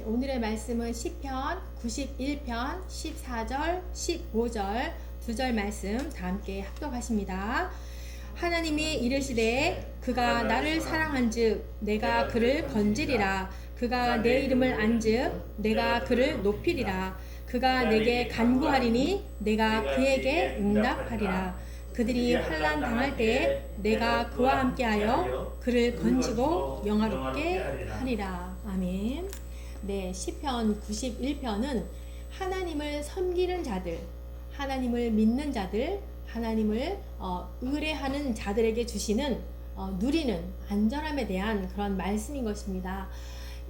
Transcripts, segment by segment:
오늘의 말씀은 시편 91편 14절 15절 두 절 말씀 다 함께 합독하십니다. 하나님이 이르시되 그가 나를 사랑한즉 내가 그를 건지리라. 그가 내 이름을 안즉 내가 그를 높이리라. 그가 내게 간구하리니 내가 그에게 응답하리라. 그들이 환난 당할 때에 내가 그와 함께하여 그를 건지고 영화롭게 하리라. 아멘. 네, 시편 91편은 하나님을 섬기는 자들, 하나님을 믿는 자들, 하나님을 의뢰하는 자들에게 주시는 누리는 안전함에 대한 그런 말씀인 것입니다.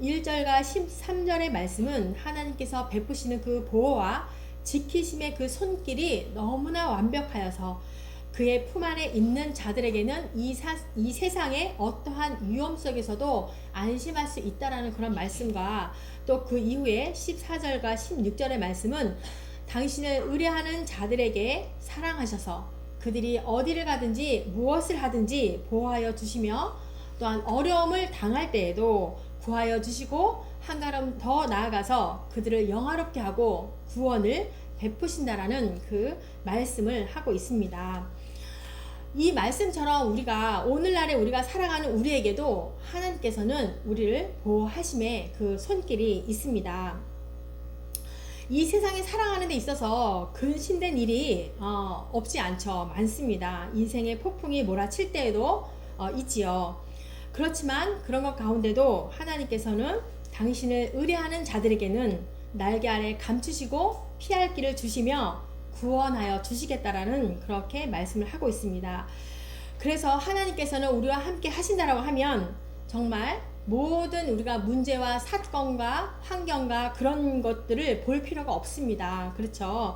1절과 13절의 말씀은 하나님께서 베푸시는 그 보호와 지키심의 그 손길이 너무나 완벽하여서 그의 품 안에 있는 자들에게는 이 세상의 어떠한 위험 속에서도 안심할 수 있다라는 그런 말씀과 또 그 이후에 14절과 16절의 말씀은 당신을 의뢰하는 자들에게 사랑하셔서 그들이 어디를 가든지 무엇을 하든지 보호하여 주시며 또한 어려움을 당할 때에도 구하여 주시고 한 걸음 더 나아가서 그들을 영화롭게 하고 구원을 베푸신다라는 그 말씀을 하고 있습니다. 이 말씀처럼 우리가 오늘날에 우리가 살아가는 우리에게도 하나님께서는 우리를 보호하심의 그 손길이 있습니다. 이 세상에 살아가는 데 있어서 근신된 일이 없지 않죠. 많습니다. 인생의 폭풍이 몰아칠 때에도 있지요. 그렇지만 그런 것 가운데도 하나님께서는 당신을 의뢰하는 자들에게는 날개 아래 감추시고 피할 길을 주시며 구원하여 주시겠다라는 그렇게 말씀을 하고 있습니다. 그래서 하나님께서는 우리와 함께 하신다라고 하면 정말 모든 우리가 문제와 사건과 환경과 그런 것들을 볼 필요가 없습니다. 그렇죠?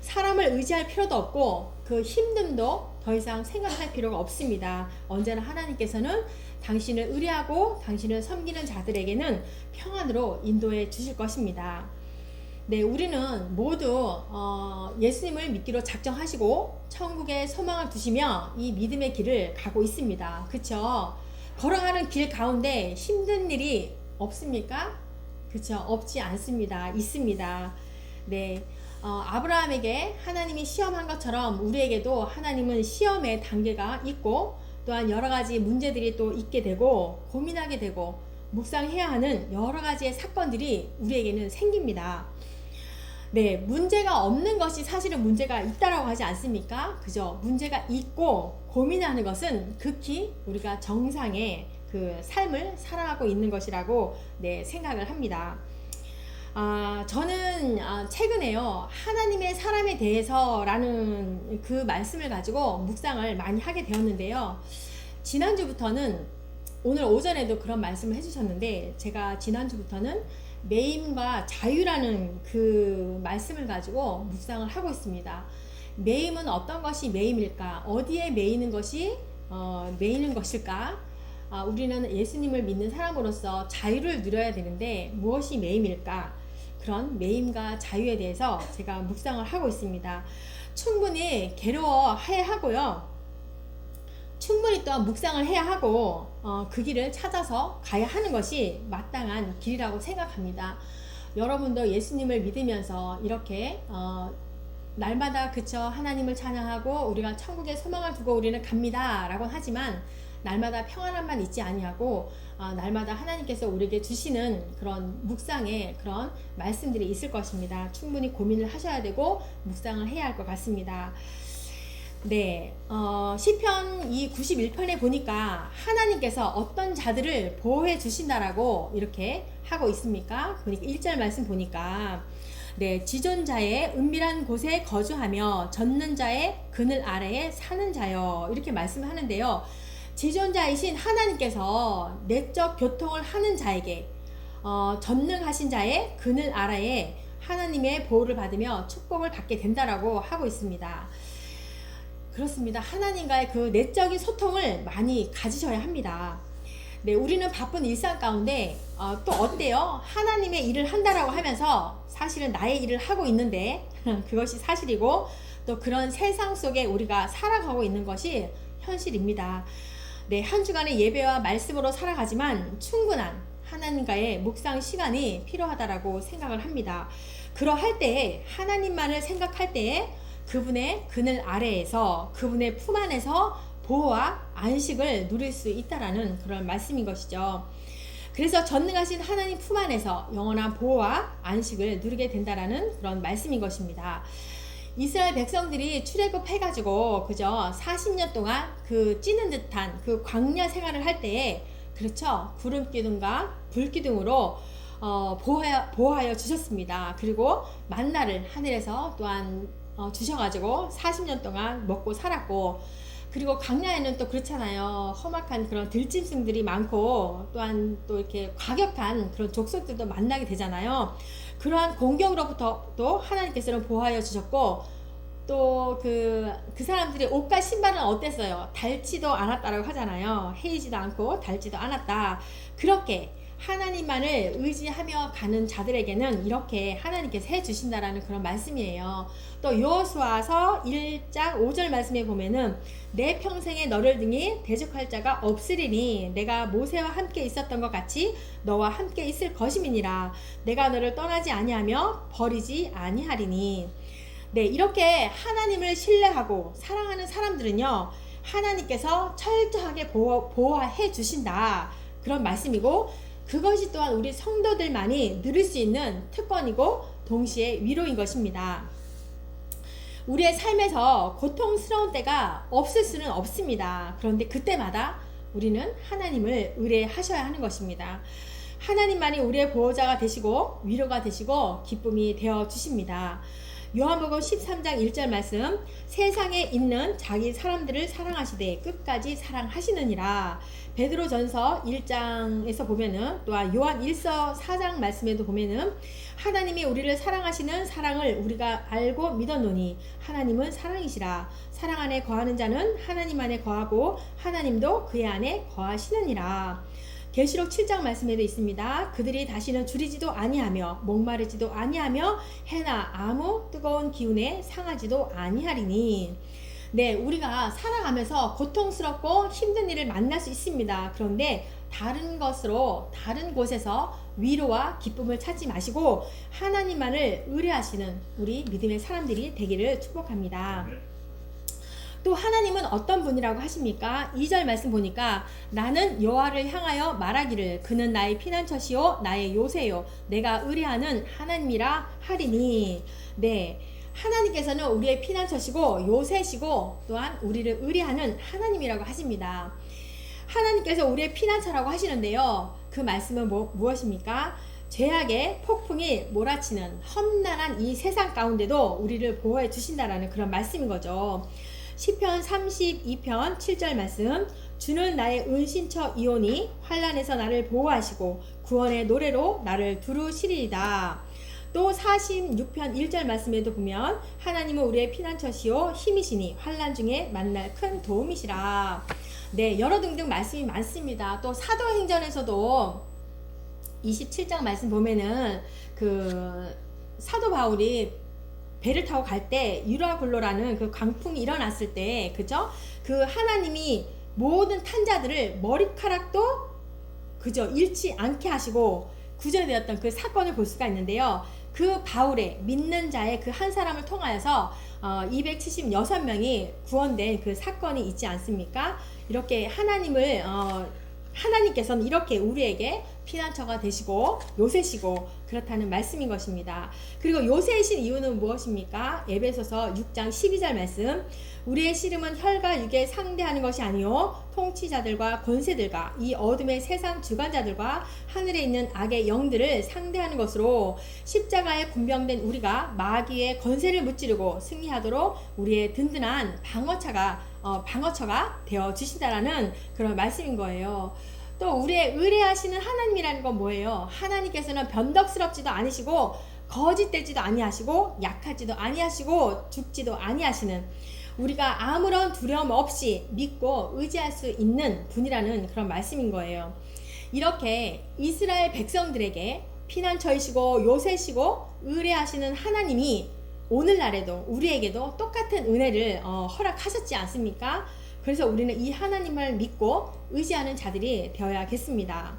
사람을 의지할 필요도 없고 그 힘듦도 더 이상 생각할 필요가 없습니다. 언제나 하나님께서는 당신을 의뢰하고 당신을 섬기는 자들에게는 평안으로 인도해 주실 것입니다. 네, 우리는 모두 예수님을 믿기로 작정하시고 천국에 소망을 두시며 이 믿음의 길을 가고 있습니다. 그쵸? 걸어가는 길 가운데 힘든 일이 없습니까? 그쵸? 없지 않습니다. 있습니다. 네, 아브라함에게 하나님이 시험한 것처럼 우리에게도 하나님은 시험의 단계가 있고 또한 여러 가지 문제들이 또 있게 되고 고민하게 되고 묵상해야 하는 여러 가지의 사건들이 우리에게는 생깁니다. 네, 문제가 없는 것이 사실은 문제가 있다라고 하지 않습니까? 그죠? 문제가 있고 고민하는 것은 극히 우리가 정상의 그 삶을 살아가고 있는 것이라고 생각을 합니다. 저는 최근에요, 하나님의 사람에 대해서라는 그 말씀을 가지고 묵상을 많이 하게 되었는데요. 지난주부터는 오늘 오전에도 그런 말씀을 해주셨는데 제가 지난주부터는 매임과 자유라는 그 말씀을 가지고 묵상을 하고 있습니다. 매임은 어떤 것이 매임일까? 어디에 매이는 것이 매이는 것일까? 우리는 예수님을 믿는 사람으로서 자유를 누려야 되는데 무엇이 매임일까? 그런 매임과 자유에 대해서 제가 묵상을 하고 있습니다. 충분히 괴로워해야 하고요. 충분히 또 묵상을 해야 하고 그 길을 찾아서 가야 하는 것이 마땅한 길이라고 생각합니다. 여러분도 예수님을 믿으면서 이렇게 날마다 그쵸 하나님을 찬양하고 우리가 천국에 소망을 두고 우리는 갑니다 라고 하지만 날마다 평안함만 있지 아니하고 날마다 하나님께서 우리에게 주시는 그런 묵상의 그런 말씀들이 있을 것입니다. 충분히 고민을 하셔야 되고 묵상을 해야 할 것 같습니다. 네, 시편 이 91편에 보니까 하나님께서 어떤 자들을 보호해 주신다라고 이렇게 하고 있습니까? 그러니까 1절 말씀 보니까 네, 지존자의 은밀한 곳에 거주하며 젖는 자의 그늘 아래에 사는 자여 이렇게 말씀을 하는데요. 지존자이신 하나님께서 내적 교통을 하는 자에게 전능하신 자의 그늘 아래에 하나님의 보호를 받으며 축복을 받게 된다라고 하고 있습니다. 그렇습니다. 하나님과의 그 내적인 소통을 많이 가지셔야 합니다. 네, 우리는 바쁜 일상 가운데 또 어때요? 하나님의 일을 한다라고 하면서 사실은 나의 일을 하고 있는데 그것이 사실이고 또 그런 세상 속에 우리가 살아가고 있는 것이 현실입니다. 네, 한 주간의 예배와 말씀으로 살아가지만 충분한 하나님과의 묵상 시간이 필요하다라고 생각을 합니다. 그러할 때에 하나님만을 생각할 때에 그분의 그늘 아래에서 그분의 품 안에서 보호와 안식을 누릴 수 있다라는 그런 말씀인 것이죠. 그래서 전능하신 하나님 품 안에서 영원한 보호와 안식을 누리게 된다라는 그런 말씀인 것입니다. 이스라엘 백성들이 출애굽해가지고 그저 40년 동안 그 찌는 듯한 그 광야 생활을 할 때에 그렇죠, 구름 기둥과 불 기둥으로 보호하여 주셨습니다. 그리고 만나를 하늘에서 또한 주셔가지고 40년 동안 먹고 살았고, 그리고 광야에는 또 그렇잖아요. 험악한 그런 들짐승들이 많고 또한 또 이렇게 과격한 그런 족속들도 만나게 되잖아요. 그러한 공격으로부터 하나님께서는 보호하여 주셨고, 또 그 사람들의 옷과 신발은 어땠어요? 닳지도 않았다라고 하잖아요. 헤이지도 않고 닳지도 않았다. 그렇게 하나님만을 의지하며 가는 자들에게는 이렇게 하나님께서 해주신다라는 그런 말씀이에요. 또 여호수아서 1장 5절 말씀에 보면은 내 평생에 너를 등이 대적할 자가 없으리니 내가 모세와 함께 있었던 것 같이 너와 함께 있을 것임이니라. 내가 너를 떠나지 아니하며 버리지 아니하리니. 네, 이렇게 하나님을 신뢰하고 사랑하는 사람들은요, 하나님께서 철저하게 보호해 주신다, 그런 말씀이고, 그것이 또한 우리 성도들만이 누릴 수 있는 특권이고 동시에 위로인 것입니다. 우리의 삶에서 고통스러운 때가 없을 수는 없습니다. 그런데 그때마다 우리는 하나님을 의뢰하셔야 하는 것입니다. 하나님만이 우리의 보호자가 되시고 위로가 되시고 기쁨이 되어 주십니다. 요한복음 13장 1절 말씀, 세상에 있는 자기 사람들을 사랑하시되 끝까지 사랑하시느니라. 베드로전서 1장에서 보면은, 또한 요한 1서 4장 말씀에도 보면은 하나님이 우리를 사랑하시는 사랑을 우리가 알고 믿었노니 하나님은 사랑이시라. 사랑 안에 거하는 자는 하나님 안에 거하고 하나님도 그의 안에 거하시느니라. 계시록 7장 말씀에도 있습니다. 그들이 다시는 줄이지도 아니하며 목마르지도 아니하며 해나 아무 뜨거운 기운에 상하지도 아니하리니. 네, 우리가 살아가면서 고통스럽고 힘든 일을 만날 수 있습니다. 그런데 다른 곳에서 위로와 기쁨을 찾지 마시고 하나님만을 의뢰하시는 우리 믿음의 사람들이 되기를 축복합니다. 또 하나님은 어떤 분이라고 하십니까? 2절 말씀 보니까 나는 여호와를 향하여 말하기를 그는 나의 피난처시요 나의 요새요 내가 의뢰하는 하나님이라 하리니. 네, 하나님께서는 우리의 피난처시고 요새시고 또한 우리를 의뢰하는 하나님이라고 하십니다. 하나님께서 우리의 피난처라고 하시는데요, 그 말씀은 무엇입니까? 죄악의 폭풍이 몰아치는 험난한 이 세상 가운데도 우리를 보호해 주신다라는 그런 말씀인 거죠. 시편 32편 7절 말씀, 주는 나의 은신처 이오니 환난에서 나를 보호하시고 구원의 노래로 나를 두루시리이다. 또 46편 1절 말씀에도 보면 하나님은 우리의 피난처시요 힘이시니 환난 중에 만날 큰 도움이시라. 네, 여러 등등 말씀이 많습니다. 또 사도행전에서도 27장 말씀 보면은 그 사도 바울이 배를 타고 갈 때 유라굴로라는 그 광풍이 일어났을 때, 그죠? 그 하나님이 모든 탄자들을 머리카락도 그저 잃지 않게 하시고 구제되었던 그 사건을 볼 수가 있는데요. 그 바울의 믿는 자의 그 한 사람을 통하여서 276명이 구원된 그 사건이 있지 않습니까? 이렇게 하나님께서는 이렇게 우리에게 피난처가 되시고 요새시고 그렇다는 말씀인 것입니다. 그리고 요새이신 이유는 무엇입니까? 에베소서 6장 12절 말씀, 우리의 씨름은 혈과 육에 상대하는 것이 아니요 통치자들과 권세들과 이 어둠의 세상 주관자들과 하늘에 있는 악의 영들을 상대하는 것으로 십자가에 군병된 우리가 마귀의 권세를 무찌르고 승리하도록 우리의 든든한 방어처가 되어 주신다라는 그런 말씀인 거예요. 또 우리의 의뢰하시는 하나님이라는 건 뭐예요? 하나님께서는 변덕스럽지도 않으시고 거짓되지도 아니하시고 약하지도 아니하시고 죽지도 아니하시는, 우리가 아무런 두려움 없이 믿고 의지할 수 있는 분이라는 그런 말씀인 거예요. 이렇게 이스라엘 백성들에게 피난처이시고 요새시고 의뢰하시는 하나님이 오늘날에도 우리에게도 똑같은 은혜를 허락하셨지 않습니까? 그래서 우리는 이 하나님을 믿고 의지하는 자들이 되어야겠습니다.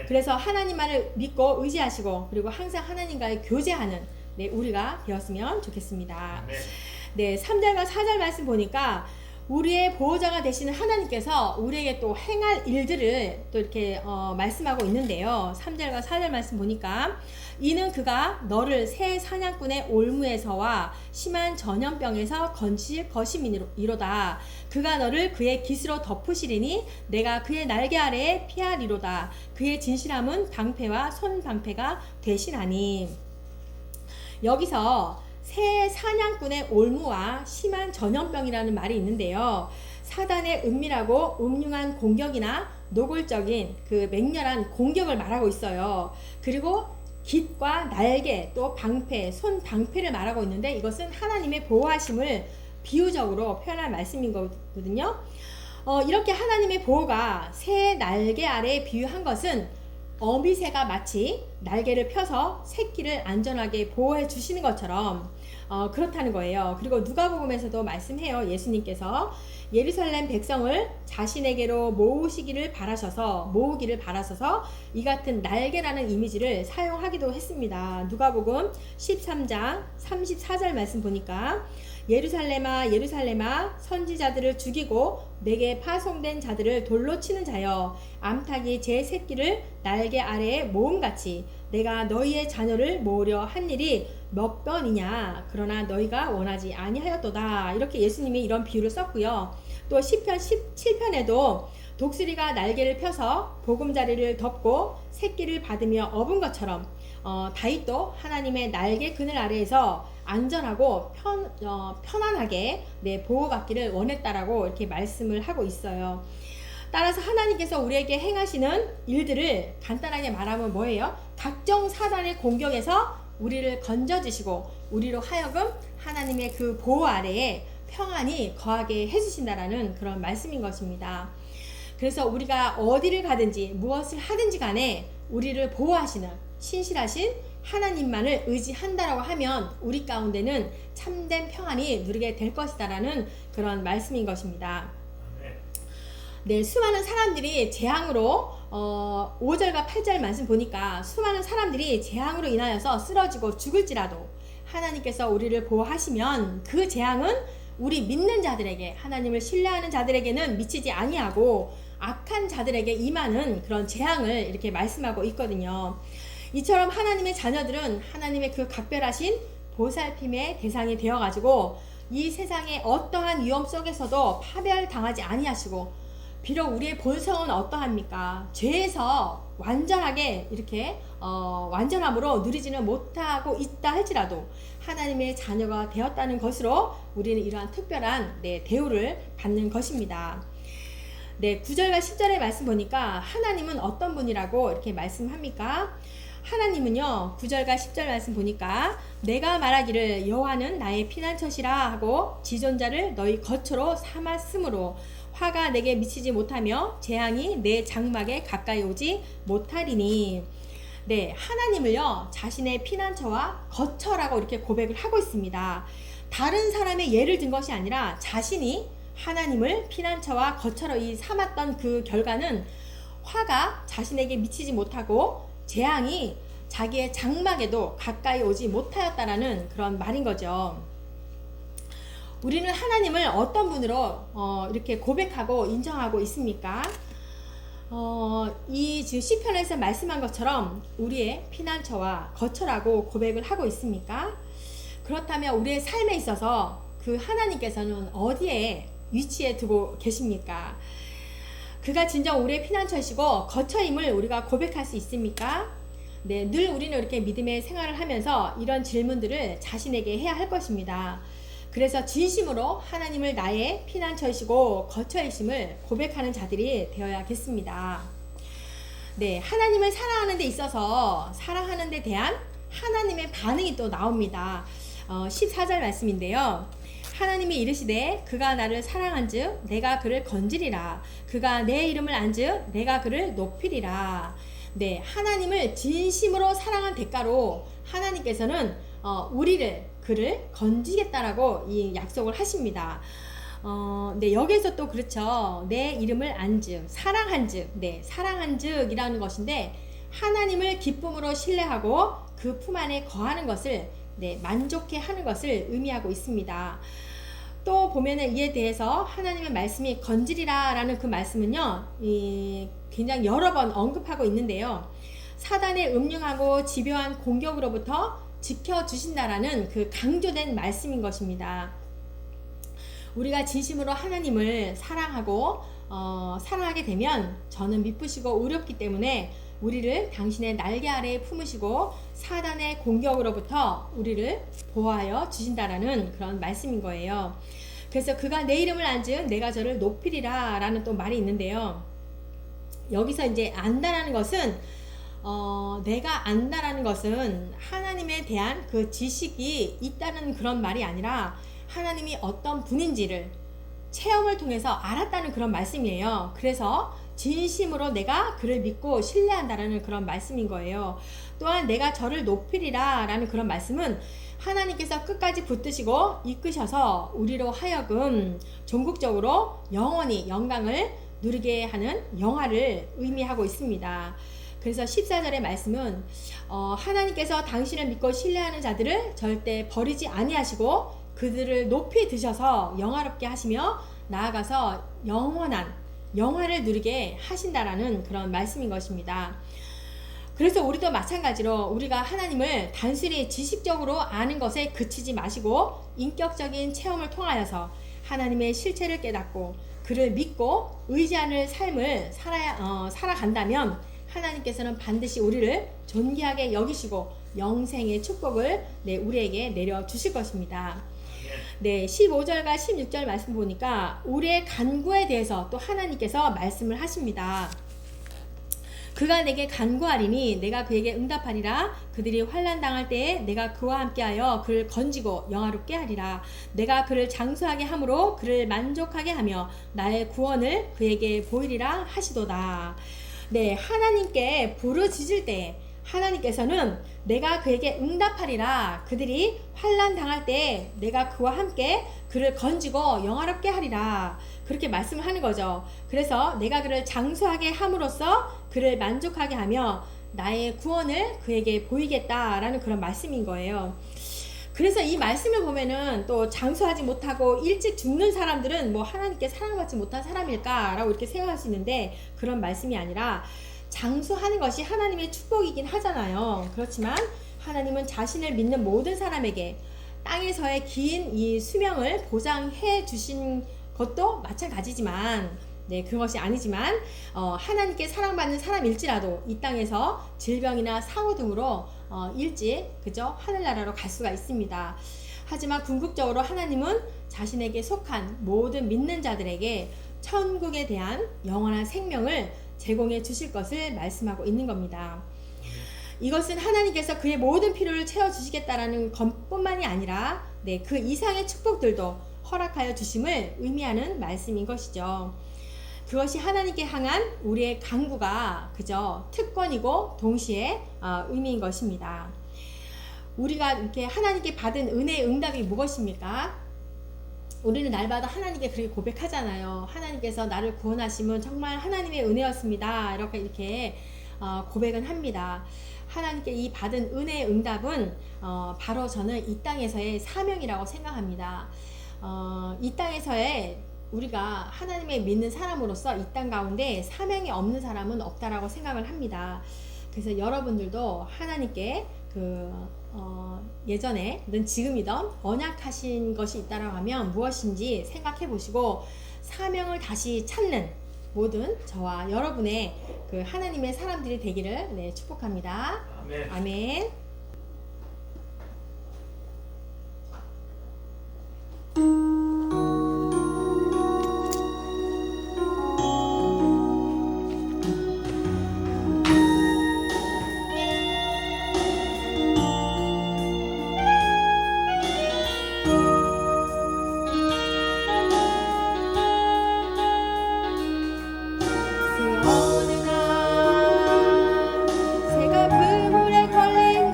그래서 하나님만을 믿고 의지하시고 그리고 항상 하나님과의 교제하는 우리가 되었으면 좋겠습니다. 네, 3절과 4절 말씀 보니까 우리의 보호자가 되시는 하나님께서 우리에게 또 행할 일들을 또 이렇게 말씀하고 있는데요. 3절과 4절 말씀 보니까 이는 그가 너를 새 사냥꾼의 올무에서와 심한 전염병에서 건지실 것임이로다. 그가 너를 그의 깃으로 덮으시리니 내가 그의 날개 아래에 피하리로다. 그의 진실함은 방패와 손방패가 되시나니. 여기서 새 사냥꾼의 올무와 심한 전염병이라는 말이 있는데요. 사단의 은밀하고 음흉한 공격이나 노골적인 그 맹렬한 공격을 말하고 있어요. 그리고 깃과 날개 또 방패, 손 방패를 말하고 있는데 이것은 하나님의 보호하심을 비유적으로 표현한 말씀인 거거든요. 이렇게 하나님의 보호가 새 날개 아래에 비유한 것은 어미새가 마치 날개를 펴서 새끼를 안전하게 보호해 주시는 것처럼 그렇다는 거예요. 그리고 누가복음에서도 말씀해요. 예수님께서 예루살렘 백성을 자신에게로 모으기를 바라셔서 이 같은 날개라는 이미지를 사용하기도 했습니다. 누가복음 13장 34절 말씀 보니까 예루살렘아 예루살렘아 선지자들을 죽이고 내게 파송된 자들을 돌로 치는 자여 암탉이 제 새끼를 날개 아래에 모음같이 내가 너희의 자녀를 모으려 한 일이 몇 번이냐 그러나 너희가 원하지 아니하였도다. 이렇게 예수님이 이런 비유를 썼고요. 또 시편 17편에도 독수리가 날개를 펴서 보금자리를 덮고 새끼를 받으며 업은 것처럼 다윗도 하나님의 날개 그늘 아래에서 안전하고 편안하게 보호받기를 원했다라고 이렇게 말씀을 하고 있어요. 따라서 하나님께서 우리에게 행하시는 일들을 간단하게 말하면 뭐예요? 각종 사단의 공격에서 우리를 건져주시고 우리로 하여금 하나님의 그 보호 아래에 평안히 거하게 해주신다라는 그런 말씀인 것입니다. 그래서 우리가 어디를 가든지 무엇을 하든지 간에 우리를 보호하시는 신실하신 하나님만을 의지한다라고 하면 우리 가운데는 참된 평안이 누리게 될 것이다라는 그런 말씀인 것입니다. 네, 수많은 사람들이 재앙으로 5절과 8절 말씀 보니까 수많은 사람들이 재앙으로 인하여서 쓰러지고 죽을지라도 하나님께서 우리를 보호하시면 그 재앙은 우리 믿는 자들에게 하나님을 신뢰하는 자들에게는 미치지 아니하고 악한 자들에게 임하는 그런 재앙을 이렇게 말씀하고 있거든요. 이처럼 하나님의 자녀들은 하나님의 그 각별하신 보살핌의 대상이 되어가지고 이 세상의 어떠한 위험 속에서도 파멸당하지 아니하시고 비록 우리의 본성은 어떠합니까? 죄에서 완전하게 이렇게 완전함으로 누리지는 못하고 있다 할지라도 하나님의 자녀가 되었다는 것으로 우리는 이러한 특별한 대우를 받는 것입니다. 9절과 10절의 말씀 보니까 하나님은 어떤 분이라고 이렇게 말씀합니까? 하나님은요 9절과 10절 말씀 보니까 내가 말하기를 여호와는 나의 피난처시라 하고 지존자를 너희 거처로 삼았으므로 화가 내게 미치지 못하며 재앙이 내 장막에 가까이 오지 못하리니. 하나님을요 자신의 피난처와 거처라고 이렇게 고백을 하고 있습니다. 다른 사람의 예를 든 것이 아니라 자신이 하나님을 피난처와 거처로 삼았던 그 결과는 화가 자신에게 미치지 못하고 재앙이 자기의 장막에도 가까이 오지 못하였다라는 그런 말인 거죠. 우리는 하나님을 어떤 분으로 이렇게 고백하고 인정하고 있습니까? 이 지금 시편에서 말씀한 것처럼 우리의 피난처와 거처라고 고백을 하고 있습니까? 그렇다면 우리의 삶에 있어서 그 하나님께서는 어디에 위치해 두고 계십니까? 그가 진정 우리의 피난처이시고 거처임을 우리가 고백할 수 있습니까? 늘 우리는 이렇게 믿음의 생활을 하면서 이런 질문들을 자신에게 해야 할 것입니다. 그래서 진심으로 하나님을 나의 피난처이시고 거처이심을 고백하는 자들이 되어야겠습니다. 하나님을 사랑하는 데 있어서 사랑하는 데 대한 하나님의 반응이 또 나옵니다. 14절 말씀인데요. 하나님이 이르시되 그가 나를 사랑한즉 내가 그를 건지리라. 그가 내 이름을 안즉 내가 그를 높이리라. 하나님을 진심으로 사랑한 대가로 하나님께서는 그를 건지겠다라고 이 약속을 하십니다. 네, 여기서 또 그렇죠. 내 이름을 안즉, 사랑한즉, 네, 사랑한즉이라는 것인데 하나님을 기쁨으로 신뢰하고 그 품 안에 거하는 것을 네, 만족해 하는 것을 의미하고 있습니다. 또 보면은 이에 대해서 하나님의 말씀이 건지리라 라는 그 말씀은요, 굉장히 여러 번 언급하고 있는데요. 사단의 음흉하고 집요한 공격으로부터 지켜주신다라는 그 강조된 말씀인 것입니다. 우리가 진심으로 하나님을 사랑하고 사랑하게 되면 저는 미쁘시고 의롭기 때문에 우리를 당신의 날개 아래에 품으시고 사단의 공격으로부터 우리를 보호하여 주신다라는 그런 말씀인 거예요. 그래서 그가 내 이름을 안즉 내가 저를 높이리라 라는 또 말이 있는데요. 여기서 이제 안다라는 것은 내가 안다라는 것은 하나님에 대한 그 지식이 있다는 그런 말이 아니라 하나님이 어떤 분인지를 체험을 통해서 알았다는 그런 말씀이에요. 그래서 진심으로 내가 그를 믿고 신뢰한다라는 그런 말씀인 거예요. 또한 내가 저를 높이리라 라는 그런 말씀은 하나님께서 끝까지 붙드시고 이끄셔서 우리로 하여금 종국적으로 영원히 영광을 누리게 하는 영화를 의미하고 있습니다. 그래서 14절의 말씀은 하나님께서 당신을 믿고 신뢰하는 자들을 절대 버리지 아니하시고 그들을 높이 드셔서 영화롭게 하시며 나아가서 영원한 영화를 누리게 하신다라는 그런 말씀인 것입니다. 그래서 우리도 마찬가지로 우리가 하나님을 단순히 지식적으로 아는 것에 그치지 마시고 인격적인 체험을 통하여서 하나님의 실체를 깨닫고 그를 믿고 의지하는 삶을 살아간다면 하나님께서는 반드시 우리를 존귀하게 여기시고 영생의 축복을 우리에게 내려주실 것입니다. 네, 15절과 16절 말씀 보니까 우리의 간구에 대해서 또 하나님께서 말씀을 하십니다. 그가 내게 간구하리니 내가 그에게 응답하리라. 그들이 환난 당할 때에 내가 그와 함께하여 그를 건지고 영화롭게 하리라. 내가 그를 장수하게 함으로 그를 만족하게 하며 나의 구원을 그에게 보이리라 하시도다. 네, 하나님께 부르짖을 때 하나님께서는 내가 그에게 응답하리라. 그들이 환난 당할 때 내가 그와 함께 그를 건지고 영화롭게 하리라. 그렇게 말씀을 하는 거죠. 그래서 내가 그를 장수하게 함으로써 그를 만족하게 하며 나의 구원을 그에게 보이겠다라는 그런 말씀인 거예요. 그래서 이 말씀을 보면은 또 장수하지 못하고 일찍 죽는 사람들은 뭐 하나님께 사랑받지 못한 사람일까라고 이렇게 생각할 수 있는데 그런 말씀이 아니라 장수하는 것이 하나님의 축복이긴 하잖아요. 그렇지만 하나님은 자신을 믿는 모든 사람에게 땅에서의 긴 이 수명을 보장해 주신 것도 마찬가지지만 그것이 아니지만 하나님께 사랑받는 사람일지라도 이 땅에서 질병이나 사고 등으로 일찍 그저 하늘나라로 갈 수가 있습니다. 하지만 궁극적으로 하나님은 자신에게 속한 모든 믿는 자들에게 천국에 대한 영원한 생명을 제공해 주실 것을 말씀하고 있는 겁니다. 이것은 하나님께서 그의 모든 필요를 채워주시겠다라는 것뿐만이 아니라 그 이상의 축복들도 허락하여 주심을 의미하는 말씀인 것이죠. 그것이 하나님께 향한 우리의 간구가 그저 특권이고 동시에 의미인 것입니다. 우리가 이렇게 하나님께 받은 은혜의 응답이 무엇입니까? 우리는 날마다 하나님께 그렇게 고백하잖아요. 하나님께서 나를 구원하시면 정말 하나님의 은혜였습니다. 이렇게 고백은 합니다. 하나님께 이 받은 은혜의 응답은 바로 저는 이 땅에서의 사명이라고 생각합니다. 이 땅에서의 우리가 하나님의 믿는 사람으로서 이 땅 가운데 사명이 없는 사람은 없다라고 생각을 합니다. 그래서 여러분들도 하나님께 예전에든 지금이든 언약하신 것이 있다라고 하면 무엇인지 생각해 보시고 사명을 다시 찾는 모든 저와 여러분의 하나님의 사람들이 되기를 축복합니다. 아멘. 아멘. 어느 날 새가 그물에 걸린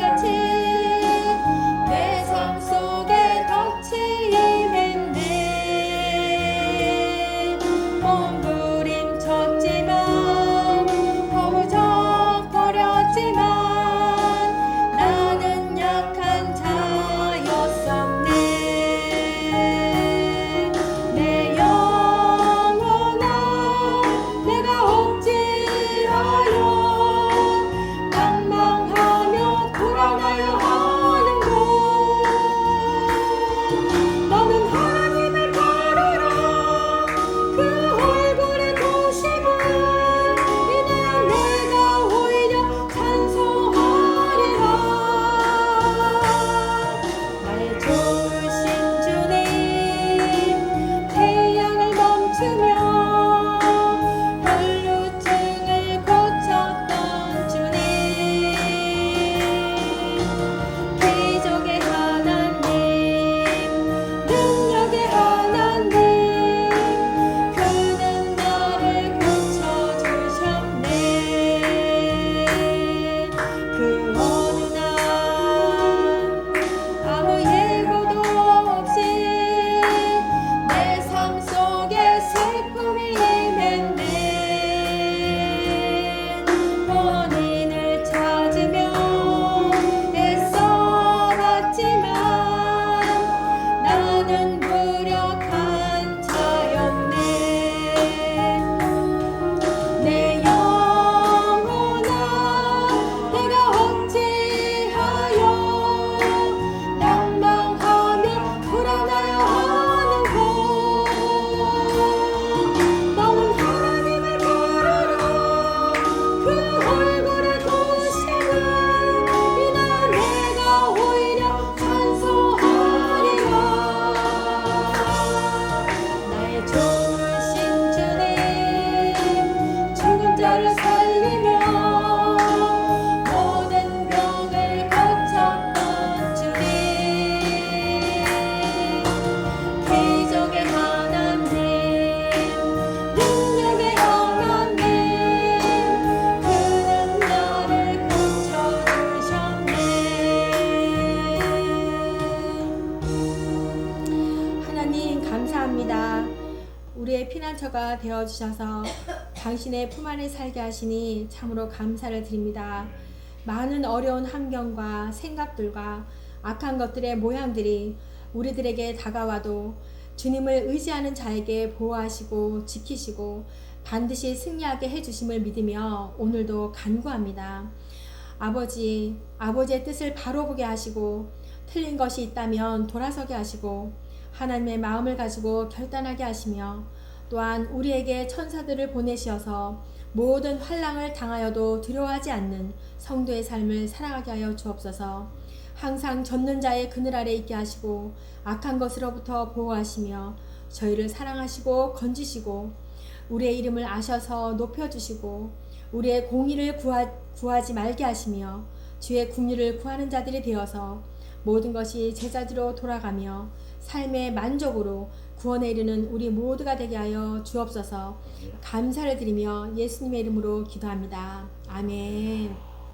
용서가 되어 주셔서 당신의 품 안에 살게 하시니 참으로 감사를 드립니다. 많은 어려운 환경과 생각들과 악한 것들의 모양들이 우리들에게 다가와도 주님을 의지하는 자에게 보호하시고 지키시고 반드시 승리하게 해주심을 믿으며 오늘도 간구합니다. 아버지의 뜻을 바로 보게 하시고 틀린 것이 있다면 돌아서게 하시고 하나님의 마음을 가지고 결단하게 하시며 또한 우리에게 천사들을 보내시어서 모든 환난을 당하여도 두려워하지 않는 성도의 삶을 살아가게 하여 주옵소서. 항상 젖는 자의 그늘 아래 있게 하시고 악한 것으로부터 보호하시며 저희를 사랑하시고 건지시고 우리의 이름을 아셔서 높여주시고 우리의 공의를 구하지 말게 하시며 주의 국리를 구하는 자들이 되어서 모든 것이 제자리로 돌아가며 삶의 만족으로 구원에 이르는 우리 모두가 되게 하여 주옵소서. 감사를 드리며 예수님의 이름으로 기도합니다. 아멘.